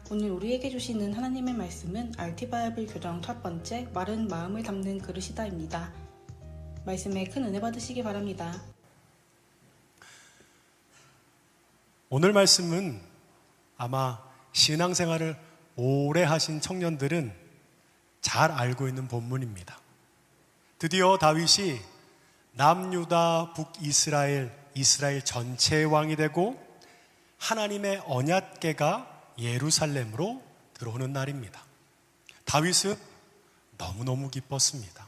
오늘 우리에게 주시는 하나님의 말씀은 RT바이블 교정 첫 번째 마른 마음을 담는 그릇이다입니다. 말씀에 큰 은혜 받으시기 바랍니다. 오늘 말씀은 아마 신앙생활을 오래 하신 청년들은 잘 알고 있는 본문입니다. 드디어 다윗이 남유다 북이스라엘, 이스라엘 전체의 왕이 되고 하나님의 언약궤가 예루살렘으로 들어오는 날입니다. 다윗은 너무너무 기뻤습니다.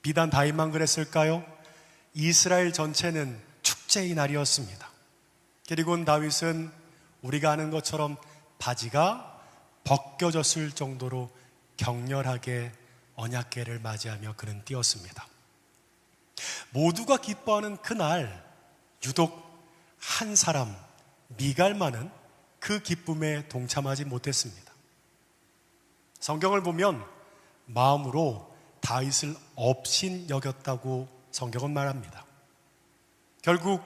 비단 다윗만 그랬을까요? 이스라엘 전체는 축제의 날이었습니다. 그리고 다윗은 우리가 아는 것처럼 바지가 벗겨졌을 정도로 격렬하게 언약궤를 맞이하며 그는 뛰었습니다. 모두가 기뻐하는 그날 유독 한 사람 미갈만은 그 기쁨에 동참하지 못했습니다. 성경을 보면 마음으로 다윗을 업신 여겼다고 성경은 말합니다. 결국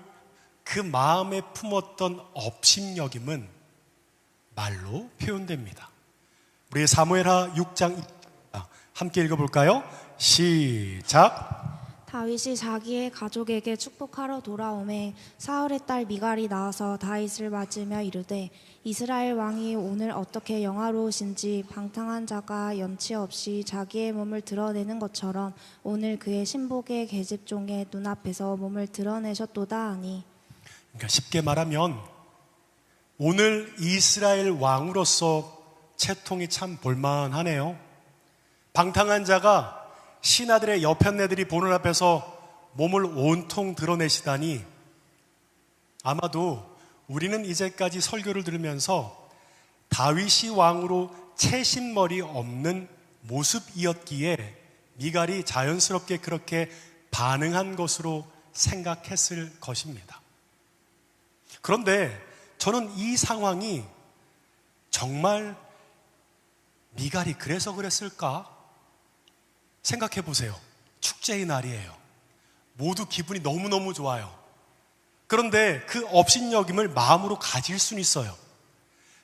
그 마음에 품었던 업신여김은 말로 표현됩니다. 우리 사무엘하 6장 함께 읽어볼까요? 시작. 다윗이 자기의 가족에게 축복하러 돌아오매 사울의 딸 미갈이 나와서 다윗을 맞으며 이르되 이스라엘 왕이 오늘 어떻게 영화로우신지 방탕한 자가 염치 없이 자기의 몸을 드러내는 것처럼 오늘 그의 신복의 계집종의 눈앞에서 몸을 드러내셨도다 하니. 그러니까 쉽게 말하면 오늘 이스라엘 왕으로서 채통이 참 볼만하네요. 방탕한 자가 신하들의 여편네들이 보는 앞에서 몸을 온통 드러내시다니 아마도 우리는 이제까지 설교를 들으면서 다윗이 왕으로 채신머리 없는 모습이었기에 미갈이 자연스럽게 그렇게 반응한 것으로 생각했을 것입니다. 그런데 저는 이 상황이 정말 미갈이 그래서 그랬을까? 생각해 보세요. 축제의 날이에요. 모두 기분이 너무너무 좋아요. 그런데 그 업신여김을 마음으로 가질 수는 있어요.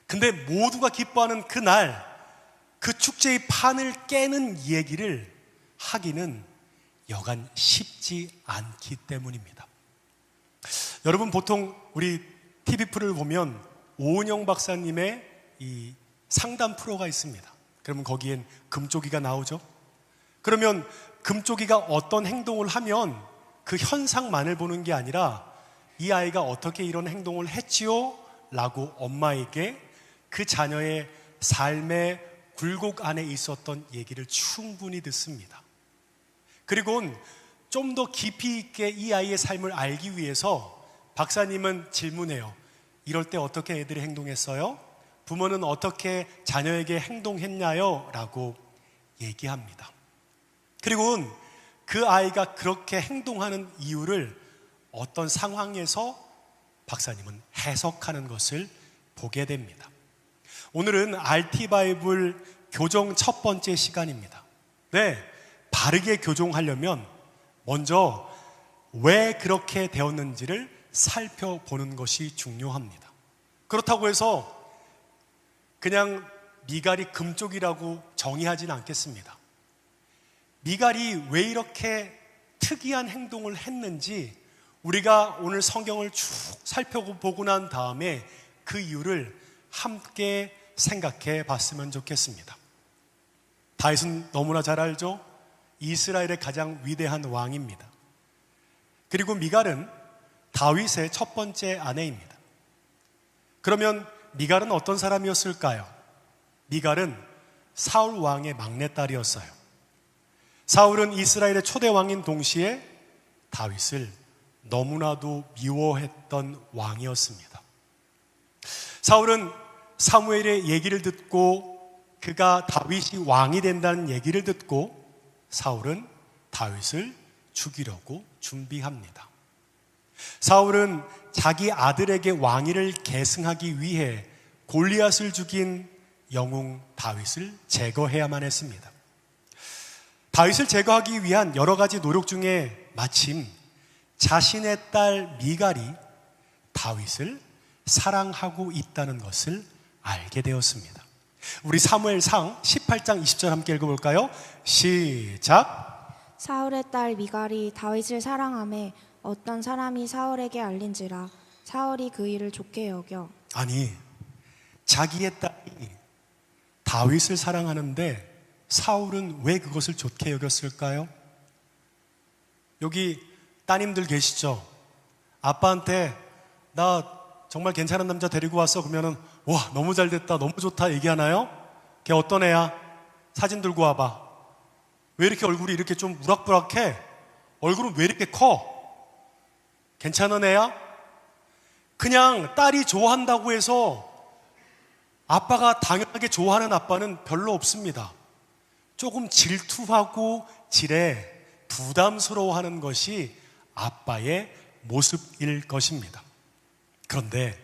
근데 모두가 기뻐하는 그날 그 축제의 판을 깨는 얘기를 하기는 여간 쉽지 않기 때문입니다. 여러분 보통 우리 TV프를 보면 오은영 박사님의 이 상담 프로가 있습니다. 그러면 거기엔 금쪽이가 나오죠. 그러면 금쪽이가 어떤 행동을 하면 그 현상만을 보는 게 아니라 이 아이가 어떻게 이런 행동을 했지요? 라고 엄마에게 그 자녀의 삶의 굴곡 안에 있었던 얘기를 충분히 듣습니다. 그리고 좀 더 깊이 있게 이 아이의 삶을 알기 위해서 박사님은 질문해요. 이럴 때 어떻게 애들이 행동했어요? 부모는 어떻게 자녀에게 행동했나요? 라고 얘기합니다. 그리고 그 아이가 그렇게 행동하는 이유를 어떤 상황에서 박사님은 해석하는 것을 보게 됩니다. 오늘은 RT바이블 교정 첫 번째 시간입니다. 네, 바르게 교정하려면 먼저 왜 그렇게 되었는지를 살펴보는 것이 중요합니다. 그렇다고 해서 그냥 미갈이 금쪽이라고 정의하지는 않겠습니다. 미갈이 왜 이렇게 특이한 행동을 했는지 우리가 오늘 성경을 쭉 살펴보고 난 다음에 그 이유를 함께 생각해 봤으면 좋겠습니다. 다윗은 너무나 잘 알죠? 이스라엘의 가장 위대한 왕입니다. 그리고 미갈은 다윗의 첫 번째 아내입니다. 그러면 미갈은 어떤 사람이었을까요? 미갈은 사울 왕의 막내딸이었어요. 사울은 이스라엘의 초대 왕인 동시에 다윗을 너무나도 미워했던 왕이었습니다. 사울은 사무엘의 얘기를 듣고 그가 다윗이 왕이 된다는 얘기를 듣고 사울은 다윗을 죽이려고 준비합니다. 사울은 자기 아들에게 왕위를 계승하기 위해 골리앗을 죽인 영웅 다윗을 제거해야만 했습니다. 다윗을 제거하기 위한 여러 가지 노력 중에 마침 자신의 딸 미갈이 다윗을 사랑하고 있다는 것을 알게 되었습니다. 우리 사무엘상 18장 20절 함께 읽어볼까요? 시작. 사울의 딸 미갈이 다윗을 사랑하매 어떤 사람이 사울에게 알린지라 사울이 그 일을 좋게 여겨. 아니, 자기의 딸이 다윗을 사랑하는데 사울은 왜 그것을 좋게 여겼을까요? 여기 따님들 계시죠? 아빠한테 나 정말 괜찮은 남자 데리고 왔어 그러면은 와 너무 잘됐다 너무 좋다 얘기하나요? 걔 어떤 애야? 사진 들고 와봐. 왜 이렇게 얼굴이 이렇게 좀 우락부락해? 얼굴은 왜 이렇게 커? 괜찮은 애야? 그냥 딸이 좋아한다고 해서 아빠가 당연하게 좋아하는 아빠는 별로 없습니다. 조금 질투하고 지레 부담스러워하는 것이 아빠의 모습일 것입니다. 그런데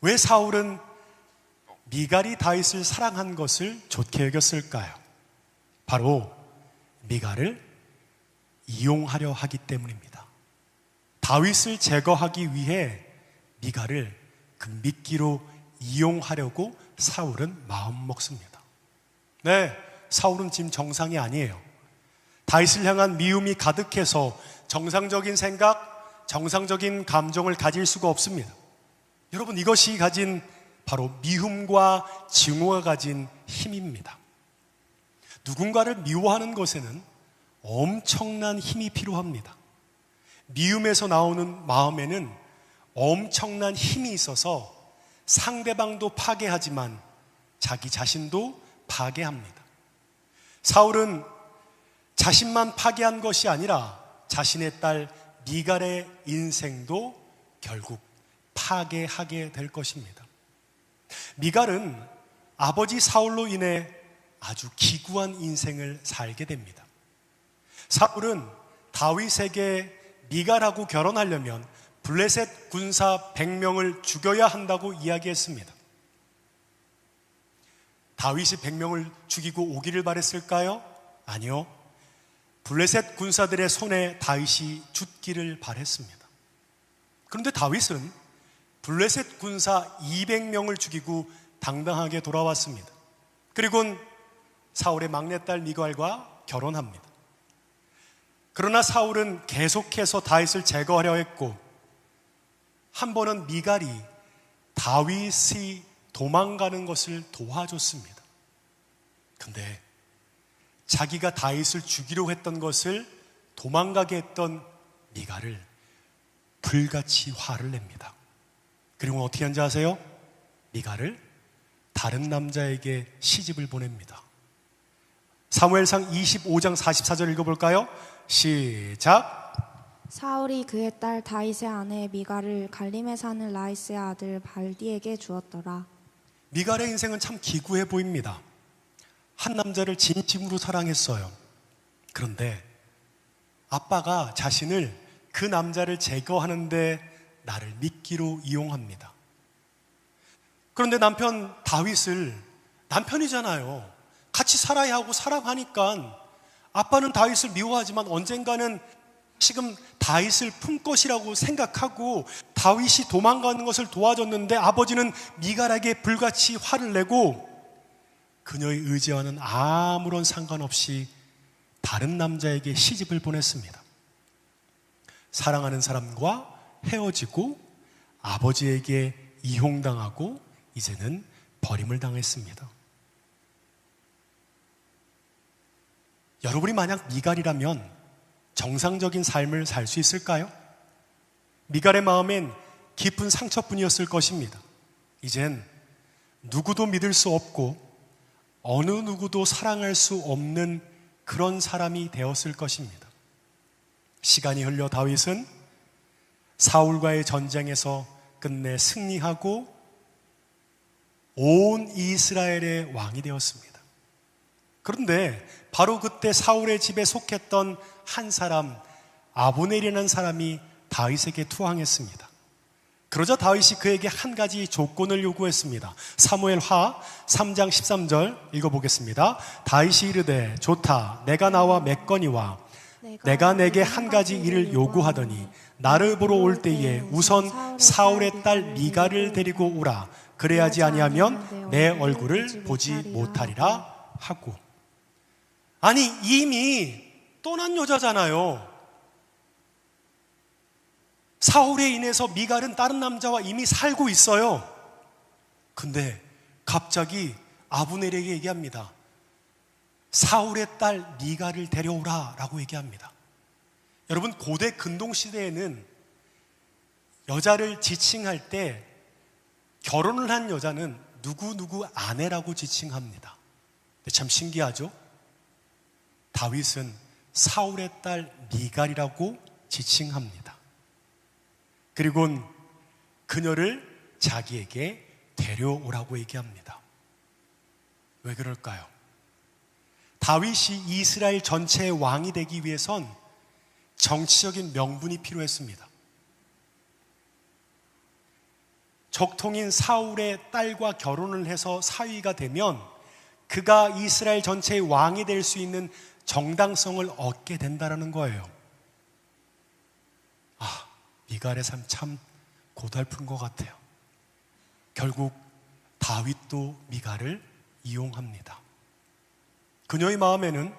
왜 사울은 미갈이 다윗을 사랑한 것을 좋게 여겼을까요? 바로 미갈을 이용하려 하기 때문입니다. 다윗을 제거하기 위해 미갈을 그 미끼로 이용하려고 사울은 마음 먹습니다. 네, 사울은 지금 정상이 아니에요. 다윗을 향한 미움이 가득해서 정상적인 생각, 정상적인 감정을 가질 수가 없습니다. 여러분, 이것이 가진 바로 미움과 증오가 가진 힘입니다. 누군가를 미워하는 것에는 엄청난 힘이 필요합니다. 미움에서 나오는 마음에는 엄청난 힘이 있어서 상대방도 파괴하지만 자기 자신도 파괴합니다. 사울은 자신만 파괴한 것이 아니라 자신의 딸 미갈의 인생도 결국 파괴하게 될 것입니다. 미갈은 아버지 사울로 인해 아주 기구한 인생을 살게 됩니다. 사울은 다윗에게 미갈하고 결혼하려면 블레셋 군사 100명을 죽여야 한다고 이야기했습니다. 다윗이 100명을 죽이고 오기를 바랬을까요? 아니요. 블레셋 군사들의 손에 다윗이 죽기를 바랬습니다. 그런데 다윗은 블레셋 군사 200명을 죽이고 당당하게 돌아왔습니다. 그리고는 사울의 막내딸 미갈과 결혼합니다. 그러나 사울은 계속해서 다윗을 제거하려 했고 한 번은 미갈이 다윗이 도망가는 것을 도와줬습니다. 그런데 자기가 다윗을 죽이려고 했던 것을 도망가게 했던 미갈을 불같이 화를 냅니다. 그리고 어떻게 한지 아세요? 미갈을 다른 남자에게 시집을 보냅니다. 사무엘상 25장 44절 읽어볼까요? 시작. 사울이 그의 딸 다윗의 아내 미갈을 갈림에 사는 라이스의 아들 발디에게 주었더라. 미갈의 인생은 참 기구해 보입니다. 한 남자를 진심으로 사랑했어요. 그런데 아빠가 자신을 그 남자를 제거하는데 나를 미끼로 이용합니다. 그런데 남편 다윗을, 남편이잖아요. 같이 살아야 하고 사랑하니까 아빠는 다윗을 미워하지만 언젠가는 지금 다윗을 품 것이라고 생각하고 다윗이 도망가는 것을 도와줬는데 아버지는 미갈에게 불같이 화를 내고 그녀의 의지와는 아무런 상관없이 다른 남자에게 시집을 보냈습니다. 사랑하는 사람과 헤어지고 아버지에게 이용당하고 이제는 버림을 당했습니다. 여러분이 만약 미갈이라면 정상적인 삶을 살 수 있을까요? 미갈의 마음엔 깊은 상처뿐이었을 것입니다. 이젠 누구도 믿을 수 없고 어느 누구도 사랑할 수 없는 그런 사람이 되었을 것입니다. 시간이 흘러 다윗은 사울과의 전쟁에서 끝내 승리하고 온 이스라엘의 왕이 되었습니다. 그런데 바로 그때 사울의 집에 속했던 한 사람, 아브넬이라는 사람이 다윗에게 투항했습니다. 그러자 다윗이 그에게 한 가지 조건을 요구했습니다. 사무엘하 3장 13절 읽어보겠습니다. 다윗이 이르되 좋다, 내가 나와 맺거니와 내가 내게 한 가지 일을 요구하더니 나를 보러 올 때에 우선 사울의 딸 미갈을 데리고 오라. 그래야지 아니하면 내 얼굴을 보지 못하리라 하고. 아니, 이미 떠난 여자잖아요. 사울에 인해서 미갈은 다른 남자와 이미 살고 있어요. 근데 갑자기 아브넬에게 얘기합니다. 사울의 딸 미갈을 데려오라 라고 얘기합니다. 여러분, 고대 근동시대에는 여자를 지칭할 때 결혼을 한 여자는 누구누구 아내라고 지칭합니다. 근데 참 신기하죠? 다윗은 사울의 딸 미갈이라고 지칭합니다. 그리고는 그녀를 자기에게 데려오라고 얘기합니다. 왜 그럴까요? 다윗이 이스라엘 전체의 왕이 되기 위해선 정치적인 명분이 필요했습니다. 적통인 사울의 딸과 결혼을 해서 사위가 되면 그가 이스라엘 전체의 왕이 될 수 있는 정당성을 얻게 된다는 거예요. 미갈의 삶 참 고달픈 것 같아요. 결국 다윗도 미갈을 이용합니다. 그녀의 마음에는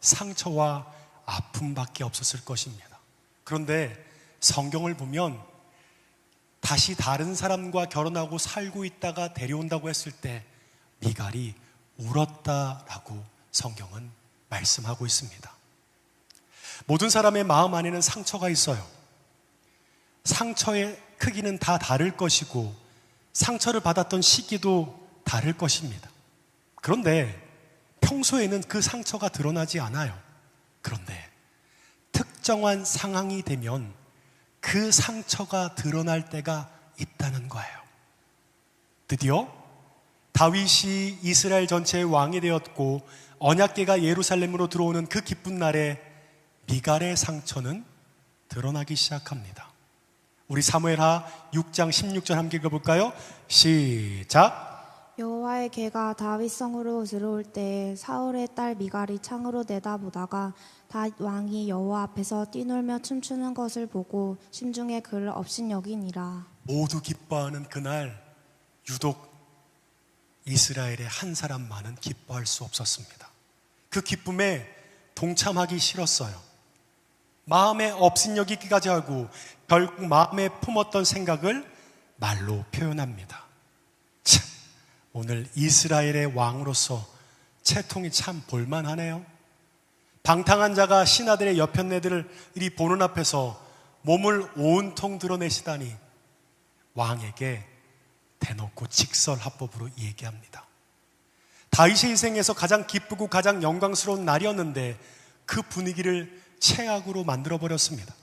상처와 아픔밖에 없었을 것입니다. 그런데 성경을 보면 다시 다른 사람과 결혼하고 살고 있다가 데려온다고 했을 때 미갈이 울었다라고 성경은 말씀하고 있습니다. 모든 사람의 마음 안에는 상처가 있어요. 상처의 크기는 다 다를 것이고 상처를 받았던 시기도 다를 것입니다. 그런데 평소에는 그 상처가 드러나지 않아요. 그런데 특정한 상황이 되면 그 상처가 드러날 때가 있다는 거예요. 드디어 다윗이 이스라엘 전체의 왕이 되었고 언약궤가 예루살렘으로 들어오는 그 기쁜 날에 미갈의 상처는 드러나기 시작합니다. 우리 사무엘하 6장 16절 함께 읽어볼까요? 시작. 여호와의 궤가 다윗성으로 들어올 때 사울의 딸 미갈이 창으로 내다보다가 다윗 왕이 여호와 앞에서 뛰놀며 춤추는 것을 보고 심중에 그를 업신여기니라. 모두 기뻐하는 그날 유독 이스라엘의 한 사람만은 기뻐할 수 없었습니다. 그 기쁨에 동참하기 싫었어요. 마음에 업신여기기까지 하고 결국 마음에 품었던 생각을 말로 표현합니다. 참, 오늘 이스라엘의 왕으로서 채통이 참 볼만하네요. 방탕한 자가 신하들의 여편네들이 보는 앞에서 몸을 온통 드러내시다니 왕에게 대놓고 직설합법으로 얘기합니다. 다윗의 인생에서 가장 기쁘고 가장 영광스러운 날이었는데 그 분위기를 최악으로 만들어버렸습니다.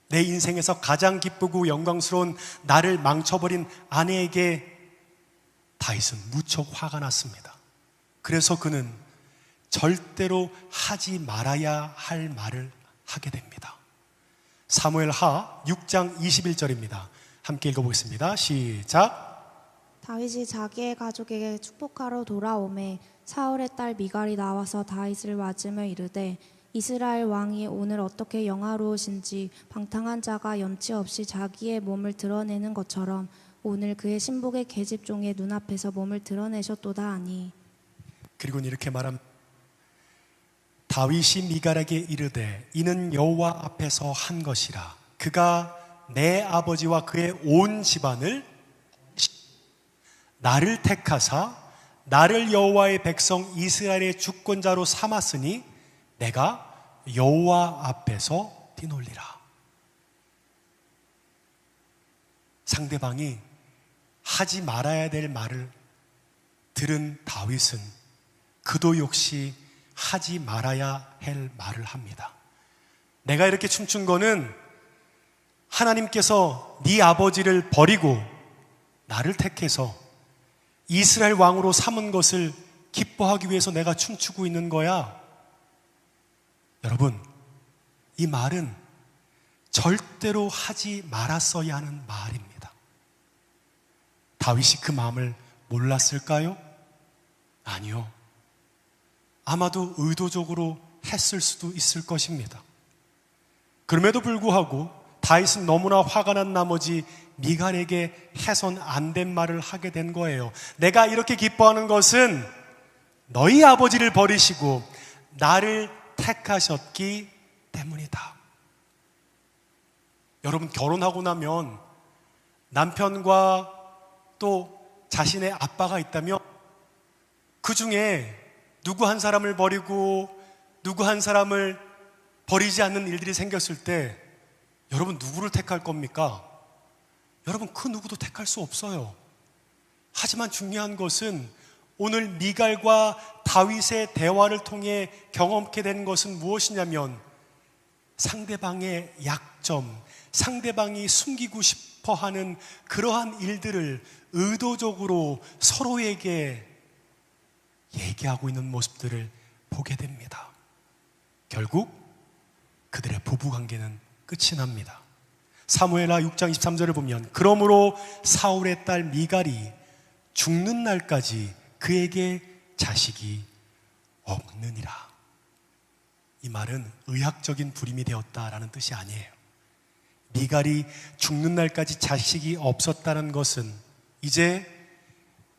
내 인생에서 가장 기쁘고 영광스러운 나를 망쳐버린 아내에게 다윗은 무척 화가 났습니다. 그래서 그는 절대로 하지 말아야 할 말을 하게 됩니다. 사무엘하 6장 21절입니다. 함께 읽어보겠습니다. 시작. 다윗이 자기의 가족에게 축복하러 돌아오매 사울의 딸 미갈이 나와서 다윗을 맞으며 이르되 이스라엘 왕이 오늘 어떻게 영화로우신지 방탕한 자가 염치 없이 자기의 몸을 드러내는 것처럼 오늘 그의 신복의 계집종의 눈앞에서 몸을 드러내셨도다 하니. 그리고 이렇게 말합니다. 다윗이 미갈에게 이르되 이는 여호와 앞에서 한 것이라. 그가 내 아버지와 그의 온 집안을 나를 택하사 나를 여호와의 백성 이스라엘의 주권자로 삼았으니 내가 여호와 앞에서 뛰놀리라. 상대방이 하지 말아야 될 말을 들은 다윗은 그도 역시 하지 말아야 할 말을 합니다. 내가 이렇게 춤춘 거는 하나님께서 네 아버지를 버리고 나를 택해서 이스라엘 왕으로 삼은 것을 기뻐하기 위해서 내가 춤추고 있는 거야. 여러분, 이 말은 절대로 하지 말았어야 하는 말입니다. 다윗이 그 마음을 몰랐을까요? 아니요. 아마도 의도적으로 했을 수도 있을 것입니다. 그럼에도 불구하고 다윗은 너무나 화가 난 나머지 미갈에게 해선 안 된 말을 하게 된 거예요. 내가 이렇게 기뻐하는 것은 너희 아버지를 버리시고 나를 택하셨기 때문이다. 여러분, 결혼하고 나면 남편과 또 자신의 아빠가 있다면 그 중에 누구 한 사람을 버리고 누구 한 사람을 버리지 않는 일들이 생겼을 때 여러분, 누구를 택할 겁니까? 여러분, 그 누구도 택할 수 없어요. 하지만 중요한 것은 오늘 미갈과 다윗의 대화를 통해 경험케 된 것은 무엇이냐면 상대방의 약점, 상대방이 숨기고 싶어 하는 그러한 일들을 의도적으로 서로에게 얘기하고 있는 모습들을 보게 됩니다. 결국 그들의 부부관계는 끝이 납니다. 사무엘하 6장 23절을 보면 그러므로 사울의 딸 미갈이 죽는 날까지 그에게 자식이 없느니라. 이 말은 의학적인 불임이 되었다라는 뜻이 아니에요. 미갈이 죽는 날까지 자식이 없었다는 것은 이제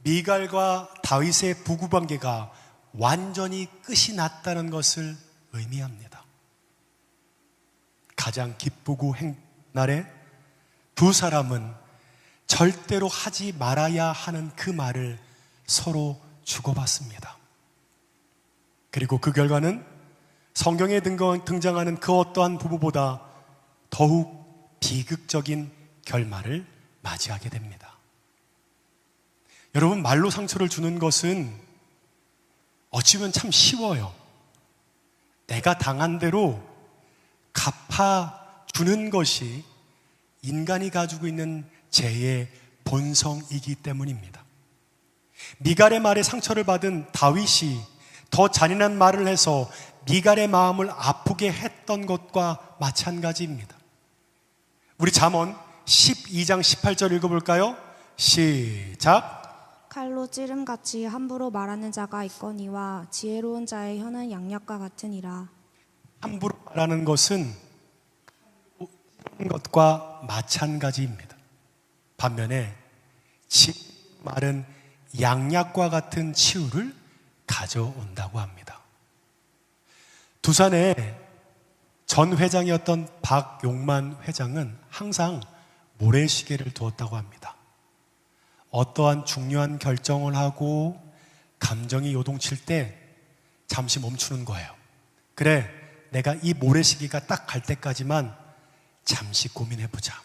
미갈과 다윗의 부부관계가 완전히 끝이 났다는 것을 의미합니다. 가장 기쁘고 행복한 날에 두 사람은 절대로 하지 말아야 하는 그 말을 서로 주고받습니다. 그리고 그 결과는 성경에 등장하는 그 어떠한 부부보다 더욱 비극적인 결말을 맞이하게 됩니다. 여러분, 말로 상처를 주는 것은 어찌 보면 참 쉬워요. 내가 당한 대로 갚아주는 것이 인간이 가지고 있는 죄의 본성이기 때문입니다. 미갈의 말에 상처를 받은 다윗이 더 잔인한 말을 해서 미갈의 마음을 아프게 했던 것과 마찬가지입니다. 우리 잠언 12장 18절 읽어볼까요? 시작. 칼로 찌름같이 함부로 말하는 자가 있거니와 지혜로운 자의 혀는 양약과 같으니라. 함부로 말하는 것은 것과 마찬가지입니다. 반면에 말은 양약과 같은 치유를 가져온다고 합니다. 두산의 전 회장이었던 박용만 회장은 항상 모래시계를 두었다고 합니다. 어떠한 중요한 결정을 하고 감정이 요동칠 때 잠시 멈추는 거예요. 그래, 내가 이 모래시계가 딱 갈 때까지만 잠시 고민해보자.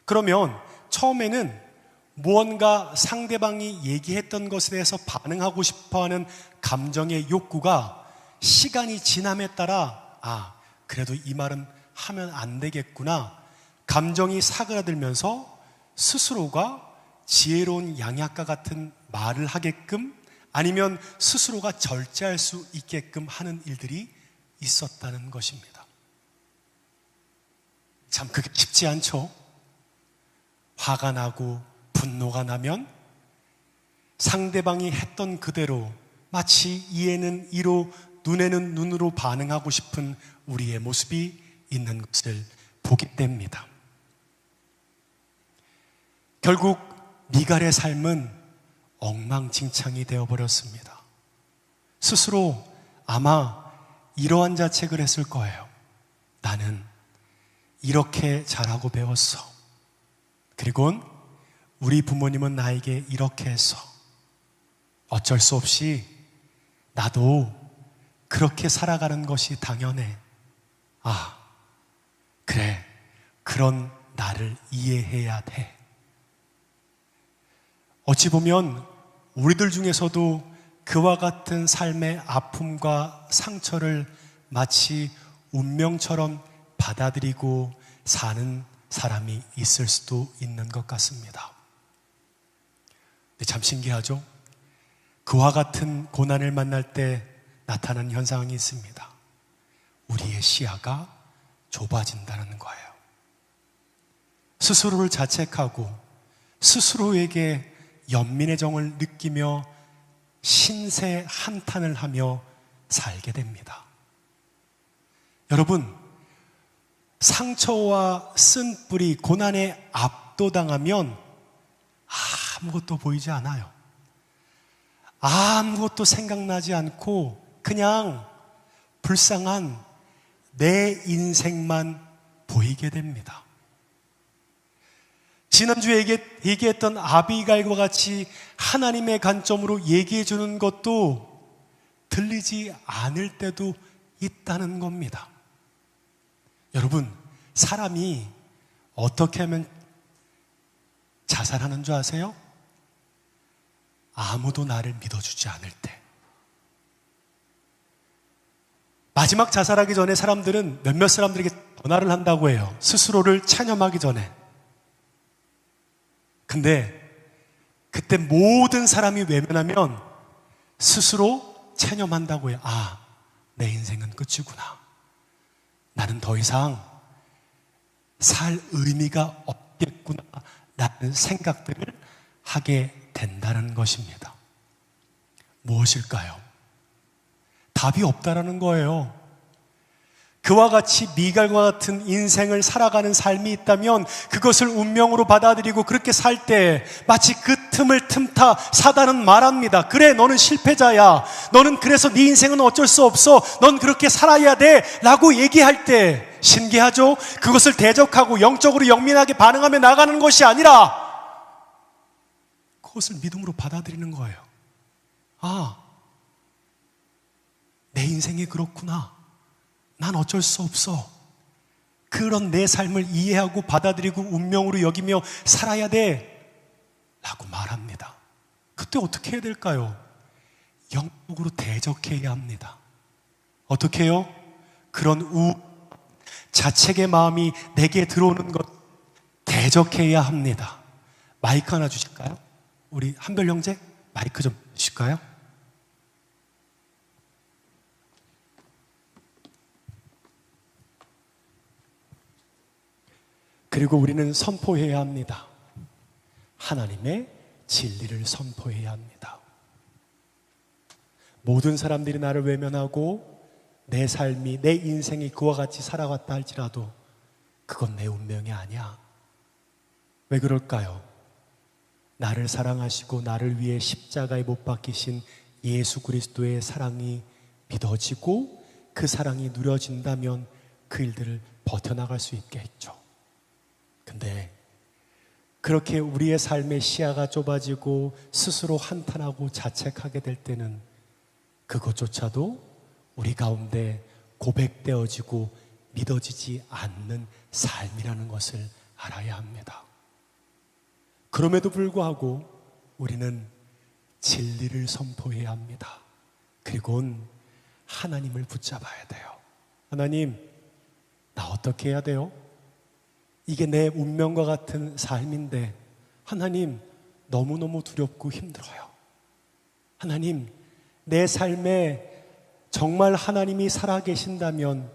그러면 처음에는 무언가 상대방이 얘기했던 것에 대해서 반응하고 싶어하는 감정의 욕구가 시간이 지남에 따라 그래도 이 말은 하면 안 되겠구나, 감정이 사그라들면서 스스로가 지혜로운 양약과 같은 말을 하게끔, 아니면 스스로가 절제할 수 있게끔 하는 일들이 있었다는 것입니다. 참 그게 쉽지 않죠. 화가 나고 분노가 나면 상대방이 했던 그대로 마치 이에는 이로 눈에는 눈으로 반응하고 싶은 우리의 모습이 있는 것을 보게 됩니다. 결국 미갈의 삶은 엉망진창이 되어버렸습니다. 스스로 아마 이러한 자책을 했을 거예요. 나는 이렇게 잘하고 배웠어. 그리고 우리 부모님은 나에게 이렇게 해서 어쩔 수 없이 나도 그렇게 살아가는 것이 당연해. 그래, 그런 나를 이해해야 돼. 어찌 보면 우리들 중에서도 그와 같은 삶의 아픔과 상처를 마치 운명처럼 받아들이고 사는 사람이 있을 수도 있는 것 같습니다. 근데 참 신기하죠? 그와 같은 고난을 만날 때 나타나는 현상이 있습니다. 우리의 시야가 좁아진다는 거예요. 스스로를 자책하고 스스로에게 연민의 정을 느끼며 신세 한탄을 하며 살게 됩니다. 여러분, 상처와 쓴 뿌리, 고난의 압도당하면 아무것도 보이지 않아요. 아무것도 생각나지 않고 그냥 불쌍한 내 인생만 보이게 됩니다. 지난주에 얘기했던 아비가일과 같이 하나님의 관점으로 얘기해 주는 것도 들리지 않을 때도 있다는 겁니다. 여러분, 사람이 어떻게 하면 자살하는 줄 아세요? 아무도 나를 믿어주지 않을 때. 마지막 자살하기 전에 사람들은 몇몇 사람들에게 전화를 한다고 해요. 스스로를 체념하기 전에. 근데 그때 모든 사람이 외면하면 스스로 체념한다고 해요. 내 인생은 끝이구나. 나는 더 이상 살 의미가 없겠구나 라는 생각들을 하게 된다는 것입니다. 무엇일까요? 답이 없다라는 거예요. 그와 같이 미갈과 같은 인생을 살아가는 삶이 있다면 그것을 운명으로 받아들이고 그렇게 살 때 마치 그 틈을 틈타 사단은 말합니다. 그래, 너는 실패자야. 너는 그래서 네 인생은 어쩔 수 없어. 넌 그렇게 살아야 돼 라고 얘기할 때 신기하죠? 그것을 대적하고 영적으로 영민하게 반응하며 나가는 것이 아니라 그것을 믿음으로 받아들이는 거예요. 내 인생이 그렇구나. 난 어쩔 수 없어. 그런 내 삶을 이해하고 받아들이고 운명으로 여기며 살아야 돼 라고 말합니다. 그때 어떻게 해야 될까요? 영적으로 대적해야 합니다. 어떻게 해요? 그런 자책의 마음이 내게 들어오는 것 대적해야 합니다. 마이크 하나 주실까요? 우리 한별 형제 마이크 좀 주실까요? 그리고 우리는 선포해야 합니다. 하나님의 진리를 선포해야 합니다. 모든 사람들이 나를 외면하고 내 삶이, 내 인생이 그와 같이 살아갔다 할지라도 그건 내 운명이 아니야. 왜 그럴까요? 나를 사랑하시고 나를 위해 십자가에 못 박히신 예수 그리스도의 사랑이 믿어지고 그 사랑이 누려진다면 그 일들을 버텨나갈 수 있겠죠. 근데 그렇게 우리의 삶의 시야가 좁아지고 스스로 한탄하고 자책하게 될 때는 그것조차도 우리 가운데 고백되어지고 믿어지지 않는 삶이라는 것을 알아야 합니다. 그럼에도 불구하고 우리는 진리를 선포해야 합니다. 그리고는 하나님을 붙잡아야 돼요. 하나님, 나 어떻게 해야 돼요? 이게 내 운명과 같은 삶인데 하나님, 너무너무 두렵고 힘들어요. 하나님, 내 삶에 정말 하나님이 살아계신다면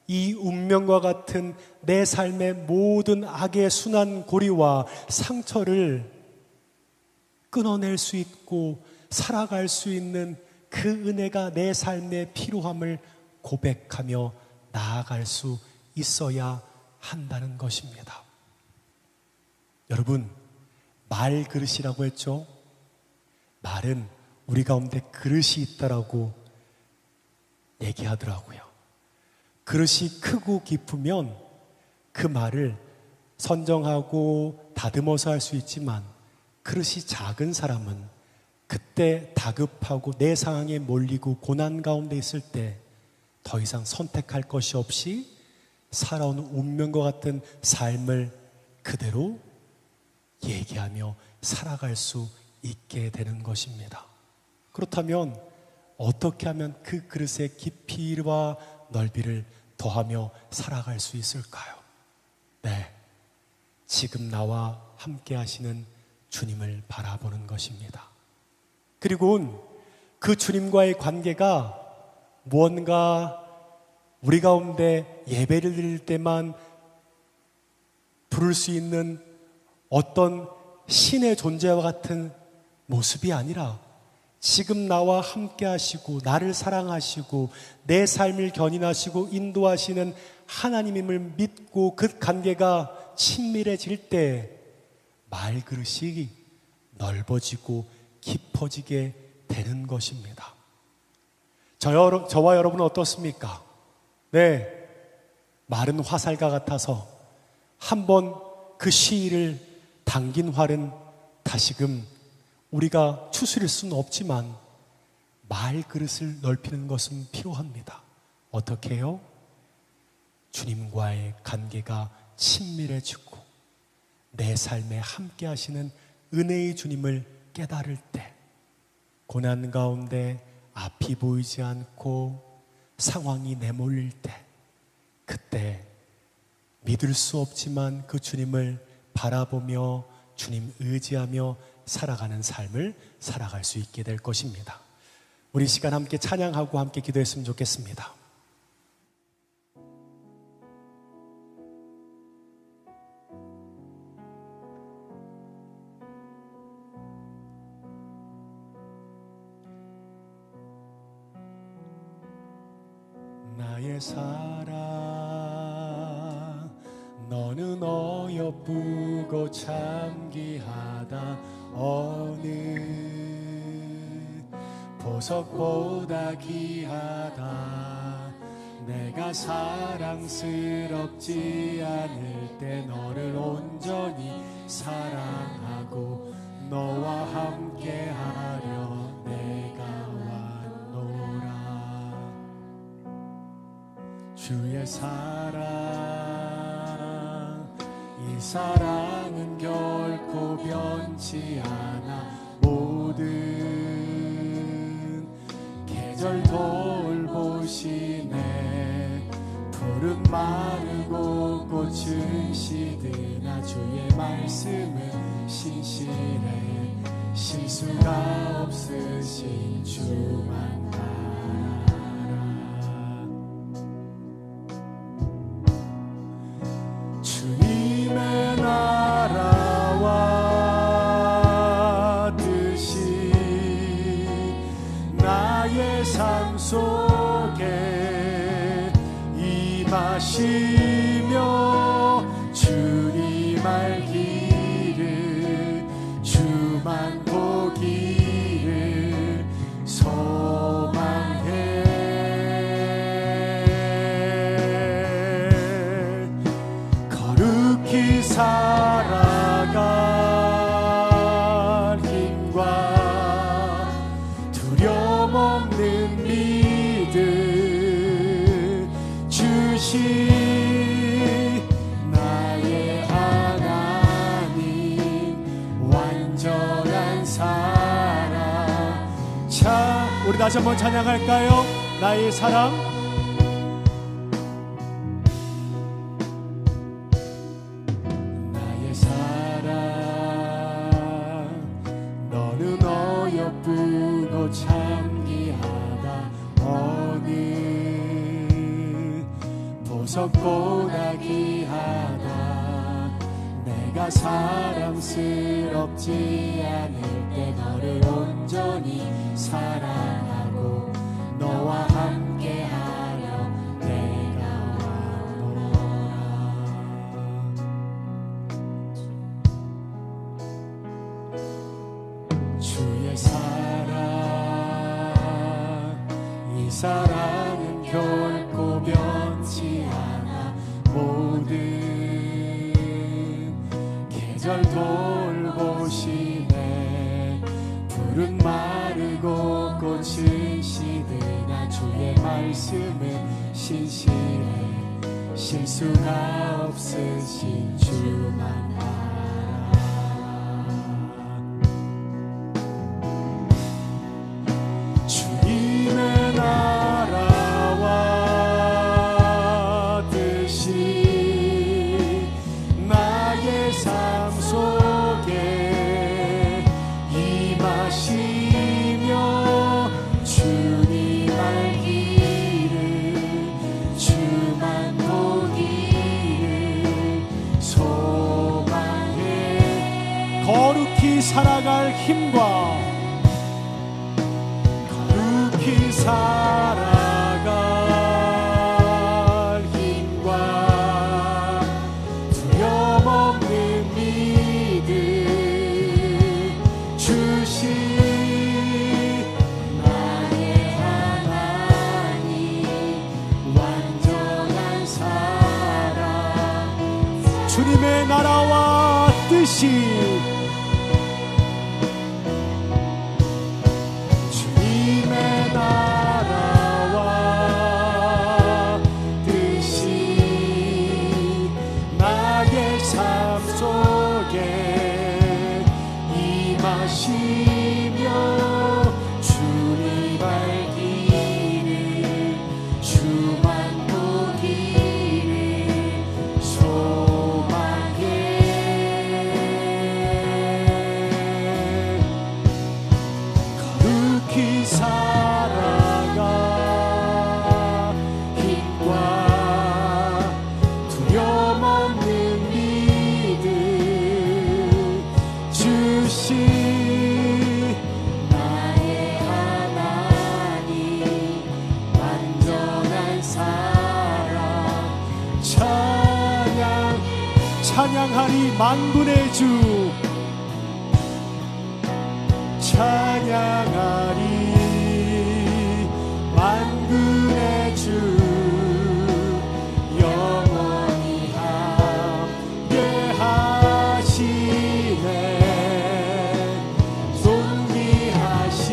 이 운명과 같은 내 삶의 모든 악의 순환 고리와 상처를 끊어낼 수 있고 살아갈 수 있는 그 은혜가 내 삶의 필요함을 고백하며 나아갈 수 있어야 한다는 것입니다. 여러분, 말그릇이라고 했죠? 말은 우리 가운데 그릇이 있다라고 얘기하더라고요. 그릇이 크고 깊으면 그 말을 선정하고 다듬어서 할 수 있지만 그릇이 작은 사람은 그때 다급하고 내 상황에 몰리고 고난 가운데 있을 때 더 이상 선택할 것이 없이 살아온 운명과 같은 삶을 그대로 얘기하며 살아갈 수 있게 되는 것입니다. 그렇다면 어떻게 하면 그 그릇의 깊이와 넓이를 더하며 살아갈 수 있을까요? 네, 지금 나와 함께 하시는 주님을 바라보는 것입니다. 그리고 그 주님과의 관계가 무언가 우리 가운데 예배를 드릴 때만 부를 수 있는 어떤 신의 존재와 같은 모습이 아니라 지금 나와 함께 하시고 나를 사랑하시고 내 삶을 견인하시고 인도하시는 하나님임을 믿고 그 관계가 친밀해질 때 말그릇이 넓어지고 깊어지게 되는 것입니다. 저와 여러분은 어떻습니까? 네, 마른 화살과 같아서 한번 그 시위를 당긴 활은 다시금 우리가 추스릴 수는 없지만 말그릇을 넓히는 것은 필요합니다. 어떻게 해요? 주님과의 관계가 친밀해지고 내 삶에 함께 하시는 은혜의 주님을 깨달을 때, 고난 가운데 앞이 보이지 않고 상황이 내몰릴 때, 그때 믿을 수 없지만 그 주님을 바라보며 주님 의지하며 살아가는 삶을 살아갈 수 있게 될 것입니다. 우리 시간 함께 찬양하고 함께 기도했으면 좋겠습니다. 나의 사랑, 너는 어여쁘고 참귀하다. 어느 보석보다 귀하다. 내가 사랑스럽지 않을 때 너를 온전히 사랑하고 너와 함께하려 내가 왔노라. 주의 사랑, 이 사랑은 결코 변치 않아. 모든 계절 돌보시네. 푸른 마르고 꽃은 시드나 주의 말씀은 신실해. 실수가 없으신 주만 주님의 나라와 뜻이 나의 삶 속에 임하시며 주님 알기를 주만 보기를 소망해. 거룩히 살아갈 힘과 두려움 없는 믿음 주시 나의 하나님 완전한 사랑. 자, 우리 다시 한번 찬양할까요? 나의 사랑, 너는 어여쁘고 참귀하다. 어느 보석보다 귀하다. 내가 사랑스럽지 않을 때 너를 온전히 사랑하고 너와 함께하려 내가 왔노라. 주의 사랑, 이 사랑은 결코 변치 않아. 모든 계절 돌보시네. 푸른 마르고 꽃은 시드나 주의 말씀은 신실해. 실수가 없으신 주만 주님의 나라와 뜻이 나의 삶 속에 임하시며 주님 알기를 주만 보기를 소망해. 거룩히 살아갈 힘과 살아갈 힘과 두려움 없는 믿음 거룩히 살아가 힘과 두려움 없는 믿음 주신 나의 하나님 완전한 사랑 찬양하리 만군의 주 찬양하리 만군의 주 영원히 함께하시네 존귀하신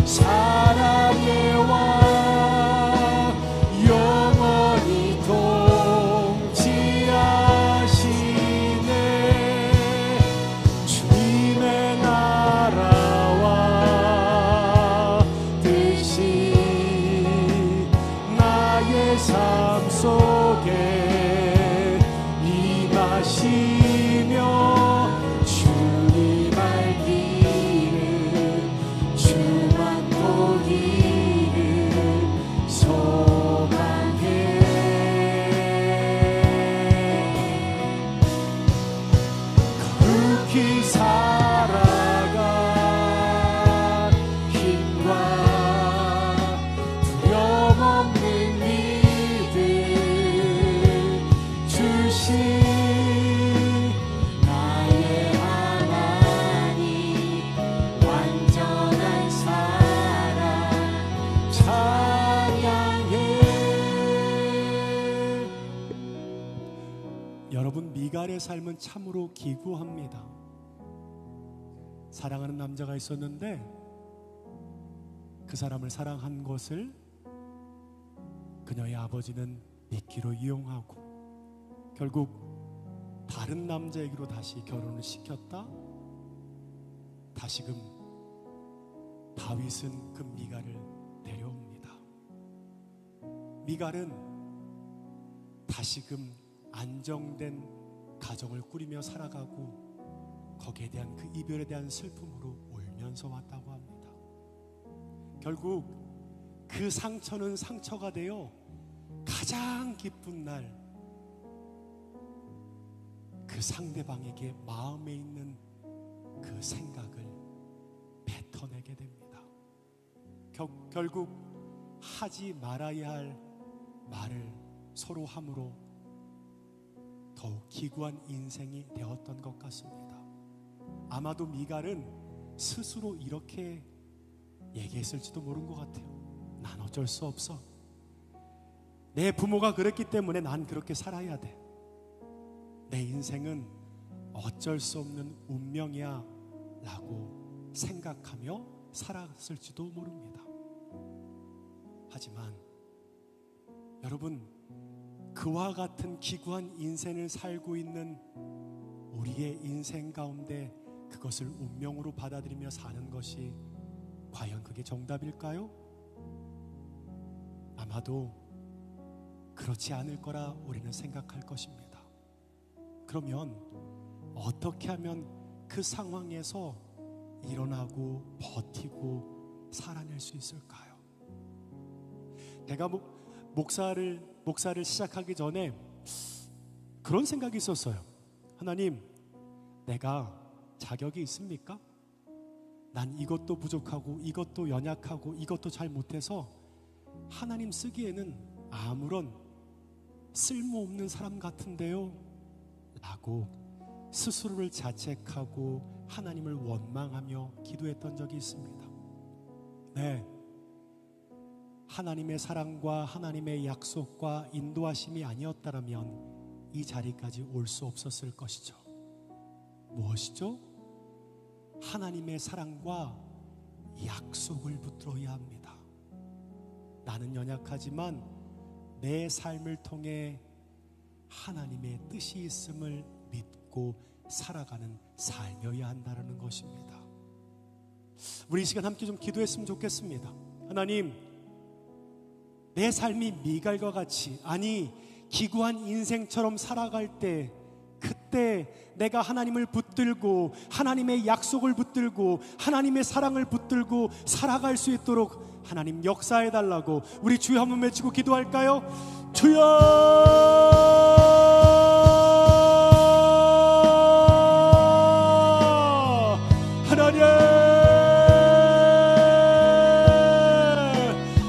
사랑의 왕 영원히 통치하시네 주님의 나라와 뜻이 나의 삶 속에 임하시며 주님 알기를 주만 보기를 소망해 거룩히 살아가 힘과 두려움 없는 믿음 주신 나의 하나님 완전한 사랑 찬양해. 여러분, 미갈의 삶은 참으로 기구합니다. 사랑하는 남자가 있었는데 그 사람을 사랑한 것을 그녀의 아버지는 미끼로 이용하고 결국 다른 남자에게로 다시 결혼을 시켰다. 다시금 다윗은 그 미갈을 데려옵니다. 미갈은 다시금 안정된 가정을 꾸리며 살아가고 거기에 대한 그 이별에 대한 슬픔으로 울면서 왔다고 합니다. 결국 그 상처는 상처가 되어 가장 기쁜 날 그 상대방에게 마음에 있는 그 생각을 뱉어내게 됩니다. 결국 하지 말아야 할 말을 서로 함으로 더욱 기구한 인생이 되었던 것 같습니다. 아마도 미갈은 스스로 이렇게 얘기했을지도 모른 것 같아요. 난 어쩔 수 없어. 내 부모가 그랬기 때문에 난 그렇게 살아야 돼. 내 인생은 어쩔 수 없는 운명이야 라고 생각하며 살았을지도 모릅니다. 하지만 여러분, 그와 같은 기구한 인생을 살고 있는 우리의 인생 가운데 그것을 운명으로 받아들이며 사는 것이 과연 그게 정답일까요? 아마도 그렇지 않을 거라 우리는 생각할 것입니다. 그러면 어떻게 하면 그 상황에서 일어나고 버티고 살아낼 수 있을까요? 제가 목사를 시작하기 전에 그런 생각이 있었어요. 하나님, 내가 자격이 있습니까? 난 이것도 부족하고 이것도 연약하고 이것도 잘 못해서 하나님 쓰기에는 아무런 쓸모없는 사람 같은데요 라고 스스로를 자책하고 하나님을 원망하며 기도했던 적이 있습니다. 네, 하나님의 사랑과 하나님의 약속과 인도하심이 아니었다면 이 자리까지 올 수 없었을 것이죠. 무엇이죠? 하나님의 사랑과 약속을 붙들어야 합니다. 나는 연약하지만 내 삶을 통해 하나님의 뜻이 있음을 믿고 살아가는 삶이어야 한다는 것입니다. 우리 이 시간 함께 좀 기도했으면 좋겠습니다. 하나님, 내 삶이 미갈과 같이, 아니 기구한 인생처럼 살아갈 때 그때 내가 하나님을 붙들고 하나님의 약속을 붙들고 하나님의 사랑을 붙들고 살아갈 수 있도록 하나님 역사해 달라고 우리 주여 한번 외치고 기도할까요? 주여! 하나님,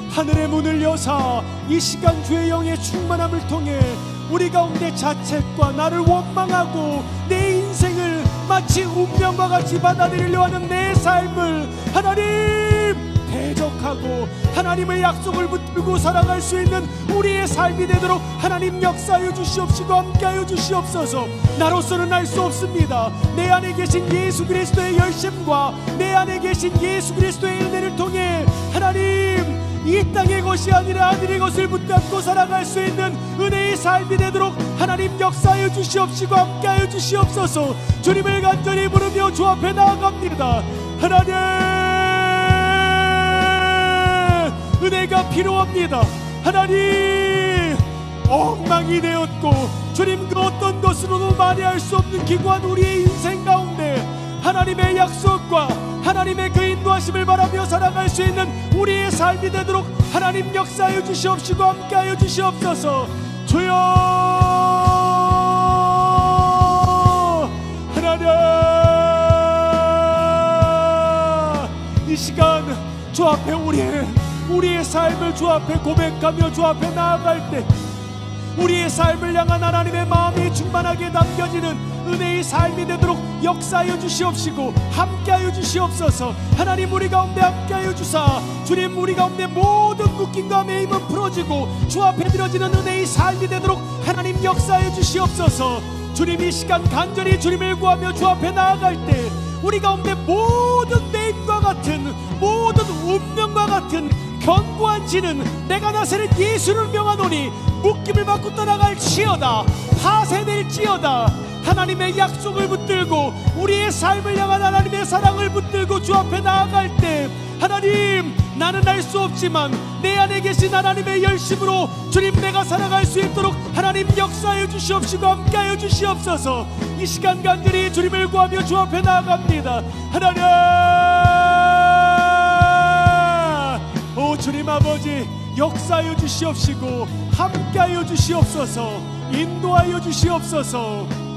하늘의 문을 여사 이 시간 주의 영의 충만함을 통해 우리 가운데 자책과 나를 원망하고 내 인생을 마치 운명과 같이 받아들이려 하는 내 삶을 하나님 대적하고 하나님의 약속을 붙들고 살아갈 수 있는 우리의 삶이 되도록 하나님 역사하여 주시옵시고 함께하여 주시옵소서. 나로서는 알 수 없습니다. 내 안에 계신 예수 그리스도의 열심과 내 안에 계신 예수 그리스도의 은혜를 통해 하나님 이 땅의 것이 아니라 하늘의 것을 붙잡고 살아갈 수 있는 은혜의 삶이 되도록 하나님 역사하여 주시옵시고 함께하여 주시옵소서. 주님을 간절히 부르며 주 앞에 나아갑니다. 하나님, 은혜가 필요합니다. 하나님, 엉망이 되었고 주님 그 어떤 것으로도 만회할 수 없는 기구한 우리의 인생 가운데 하나님의 약속과 하나님의 그 인도하심을 바라며 살아갈 수 있는 우리의 삶이 되도록 하나님 역사하여 주시옵시고 함께하여 주시옵소서. 주여, 하나님, 이 시간 주 앞에 우리의 삶을 주 앞에 고백하며 주 앞에 나아갈 때 우리의 삶을 향한 하나님의 마음이 충만하게 담겨지는 은혜의 삶이 되도록 역사하여 주시옵시고 함께하여 주시옵소서. 하나님, 우리 가운데 함께하여 주사 주님 우리 가운데 모든 묶임과 매임은 풀어지고 주 앞에 드려지는 은혜의 삶이 되도록 하나님 역사하여 주시옵소서. 주님, 이 시간 간절히 주님을 구하며 주 앞에 나아갈 때 우리 가운데 모든 매임과 같은 모든 운명과 같은 견고한 지는 내가 나서는 예수를 명하노니 묶임을 받고 떠나갈지어다. 파쇄될지어다. 하나님의 약속을 붙들고 우리의 삶을 향한 하나님의 사랑을 붙들고 주 앞에 나아갈 때 하나님, 나는 알 수 없지만 내 안에 계신 하나님의 열심으로 주님 내가 살아갈 수 있도록 하나님 역사하여 주시옵시고 함께하여 주시옵소서. 이 시간 간절히 주님을 구하며 주 앞에 나아갑니다. 하나님, 오 주님 아버지, 역사하여 주시옵시고 함께하여 주시옵소서. 인도하여 주시옵소서.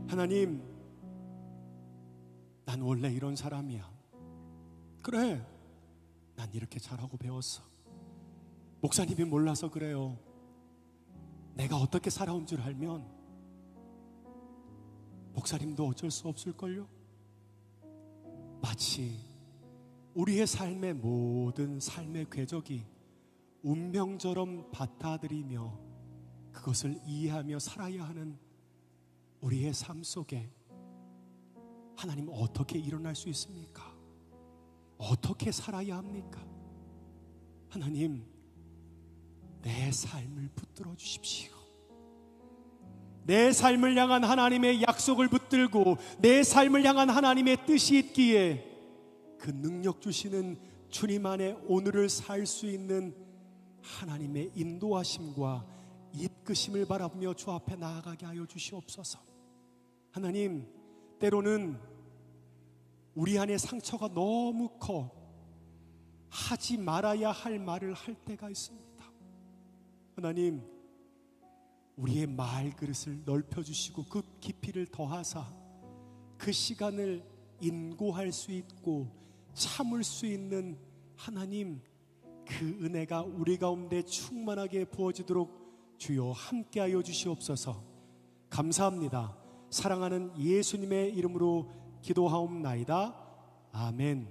하나님, 난 원래 이런 사람이야. 그래, 난 이렇게 잘하고 배웠어. 목사님이 몰라서 그래요. 내가 어떻게 살아온 줄 알면 목사님도 어쩔 수 없을걸요. 마치 우리의 삶의 모든 삶의 궤적이 운명처럼 받아들이며 그것을 이해하며 살아야 하는 우리의 삶 속에 하나님 어떻게 일어날 수 있습니까? 어떻게 살아야 합니까? 하나님, 내 삶을 붙들어 주십시오. 내 삶을 향한 하나님의 약속을 붙들고 내 삶을 향한 하나님의 뜻이 있기에 그 능력 주시는 주님 안에 오늘을 살 수 있는 하나님의 인도하심과 이끄심을 바라보며 주 앞에 나아가게 하여 주시옵소서. 하나님, 때로는 우리 안에 상처가 너무 커 하지 말아야 할 말을 할 때가 있습니다. 하나님, 우리의 말 그릇을 넓혀주시고 그 깊이를 더하사 그 시간을 인고할 수 있고 참을 수 있는 하나님, 그 은혜가 우리 가운데 충만하게 부어지도록 주여 함께하여 주시옵소서. 감사합니다. 사랑하는 예수님의 이름으로 기도하옵나이다. 아멘.